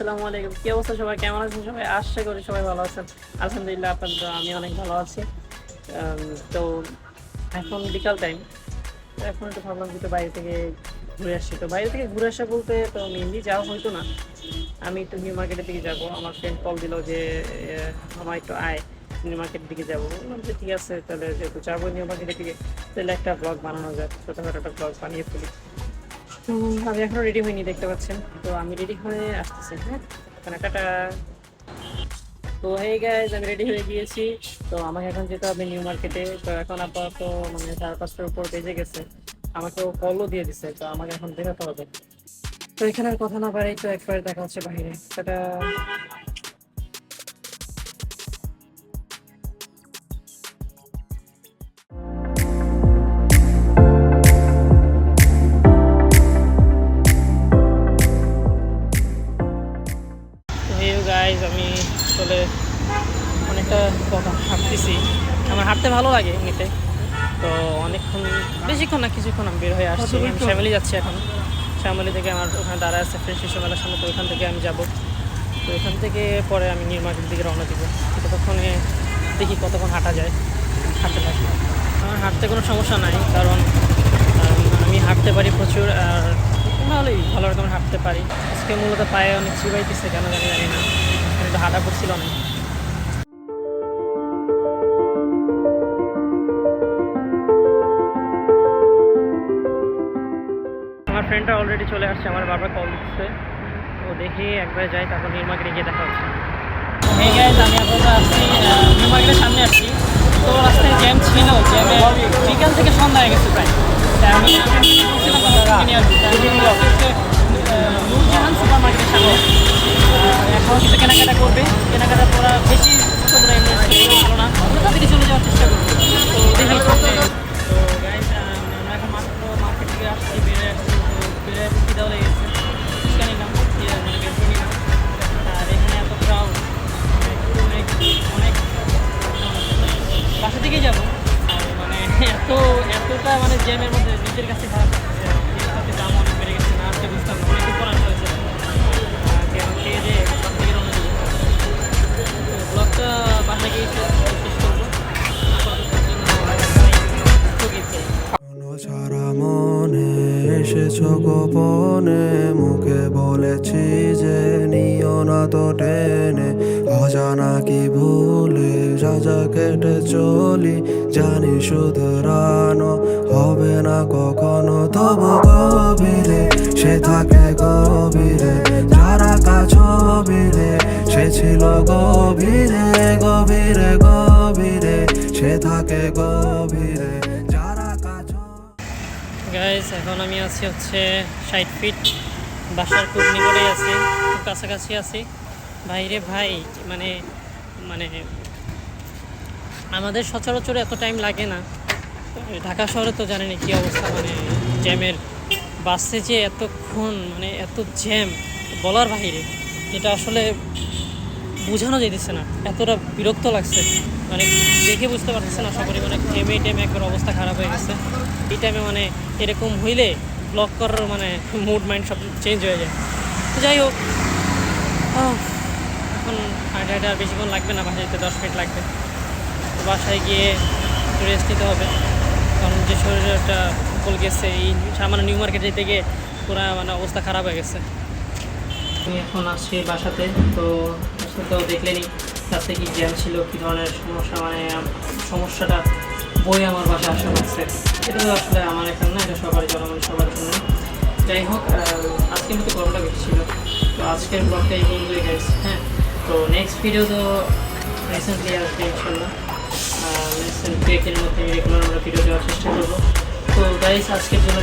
আসসালামু আলাইকুম। কি অবস্থা সবাই? কেমন আছেন সবাই? আশা করি সবাই ভালো আছেন। আলহামদুলিল্লাহ আপনাদের দোয়ায় আমি অনেক ভালো আছি। তো এখন বিকাল টাইম। তো এখন একটু ভাবলাম যে একটু বাইরে থেকে ঘুরে আসি। তো বাইরে থেকে ঘুরে আসা বলতে তো মেইনলি যাওয়া হইতো না। আমি একটু নিউ মার্কেটের দিকে যাবো। আমার ফ্রেন্ড কল দিল যে মামা একটু আয়, নিউ মার্কেটের দিকে যাবো। বললাম যে ঠিক আছে, তাহলে যেহেতু যাবো নিউ মার্কেটের দিকে, তাহলে একটা ব্লগ বানানো যায়। ছোটোখাটো একটা ব্লগ বানিয়ে ফেলি। আমি এখনো রেডি হইনি, দেখতে পাচ্ছেন। তো আমি রেডি হয়ে আসতেছি। হ্যাঁ, মানে টাটা। তো হে গাইজ, আমি রেডি হয়ে গিয়েছি। তো আমাকে এখন যেতে হবে নিউ মার্কেটে। তো এখন আপাতত মানে 4-5টার উপর বেজে গেছে। আমাকে ও কলও দিয়ে দিছে, তো আমাকে এখন বেরোতে হবে। তো এখানে আর কথা না বাড়াই, তো একবার দেখা হচ্ছে বাইরে। টাটা। হে গাইজ, আমি আসলে অনেকটা কথা হাঁটতেছি। আমার হাঁটতে ভালো লাগে এমনিতে। তো অনেকক্ষণ, বেশিক্ষণ না, কিছুক্ষণ আমি বের হয়ে আসছি। আমি শ্যামলি যাচ্ছি এখন। শ্যামলি থেকে আমার ওখানে দাঁড়া আছে ফ্রেন্ড শিশু মেলার সামনে, তো ওইখান থেকে আমি যাব। তো এখান থেকে পরে আমি নিউ মার্কেটের দিকে রওনা দিব। ততক্ষণে দেখি কতক্ষণ হাঁটা যায়, হাঁটতে থাকি। আমার হাঁটতে কোনো সমস্যা নাই, কারণ আমি হাঁটতে পারি প্রচুর। আর ভালোই, ভালো রকম হাঁটতে পারি। আজকে মূলত পায়ে অনেক চিবাইতেছে, কেন জানি না। একটু হাঁটা করছিল অনেক। আমার ফ্রেন্ডরা অলরেডি চলে আসছে, আমার বাবা কল দিচ্ছে। তো দেখি একবার যাই, তারপর নিউ মার্কেটে গিয়ে দেখা হচ্ছে। এই গাইজ, আমি এখন আসছি নিউ মার্কেটের সামনে আসছি। তো রাস্তায় জ্যাম ছিল, জ্যামে বিকাল থেকে সন্ধ্যা হয়ে গেছে প্রায়। তাই আমি নূরজাহান সুপার মার্কেটের সামনে এখন কিছু কেনাকাটা করবে। কেনাকাটা করা বেশি তোমরা ভালো না, তাদেরকে চলে যাওয়ার চেষ্টা করবো। তো দেখি। তো গাইজ, আমরা এখন মাত্র মার্কেট থেকে আসছি, বেড়ে আসছি। তো বেড়ে খিদা লেগেছে, ফুচকা নিলাম, মানে বেশি নিলাম। আর এখানে এত ক্রাউড, অনেক অনেক বাসা থেকেই যাবো। আর মানে এতটা মানে জ্যামের মধ্যে নিজের কাছে খারাপ লাগছে। জিনিসপাতির দাম অনেক বেড়ে গেছে, না আসতে বুঝতাম না, অনেক উপর আসা হয়েছে। খেয়ে যে বাসা থেকে রওনা দিই। ব্লগটা বাসা গিয়ে শেষ করবো। ছাড়া মনে এসেছো গোপনে, মুখে বলেছি যে নিও না তো টেনে। অজানা কি ভুলে সাজা কেটে চলি, জানি শুধরানো হবে না কখনো। তবু গভীরে সে থাকে, গভীরে যারা কাছবিরে সে ছিল গভীরে, গভীরে গভীরে সে থাকে, গভীরে যারা কাছ। গাইস, এখন আমি আছি হচ্ছে 60 ফিট, বাসার খুব নিকটেই আছি, খুব কাছাকাছি আছি। ভাইরে ভাই, মানে মানে আমাদের সচরাচর এত টাইম লাগে না। ঢাকা শহরে তো জানেন কী অবস্থা, মানে জ্যামের। বাসে যে এতক্ষণ, মানে এত জ্যাম বলার বাইরে, এটা আসলে বোঝানো যাইতেছে না। এতটা বিরক্ত লাগছে, মানে দেখে বুঝতে পারতেছে না সবারই, মানে টেমে একবার অবস্থা খারাপ হয়ে গেছে। এই টাইমে মানে এরকম হইলে ব্লগ করার মানে মুড মাইন্ড সব চেঞ্জ হয়ে যায়। তো যাই হোক, এখন হাঁটা আর বেশিক্ষণ লাগবে না, বাসায় যেতে 10 মিনিট লাগবে। তো বাসায় গিয়ে একটু রেস্ট নিতে হবে, কারণ যে শরীরে একটা উপল গেছে, এই সামান্য নিউ মার্কেট যেতে গিয়ে পুরো মানে অবস্থা খারাপ হয়ে গেছে। আমি এখন আসছি বাসাতে। তো তো দেখলেনি রাস্তায় কি জ্যাম ছিল, কী ধরনের সমস্যা, মানে সমস্যাটা বই আমার বাসায় আসা হচ্ছে। এটা তো আসলে আমার এখানে না, এটা সবার জনগণ, সবার জন্য। যাই হোক, আজকের মতো গরমটা বেশি ছিল। তো আজকের ব্লগটা এই বন্ধুই গাইস। হ্যাঁ, তো নেক্সট ভিডিও তো রিসেন্টলি আসবে ইনশাল্লাহ। রিসেন্ট 2-1 দিনের মধ্যে রেগুলার আমরা ভিডিও দেওয়ার চেষ্টা করবো। তো গাইস, আজকের জন্য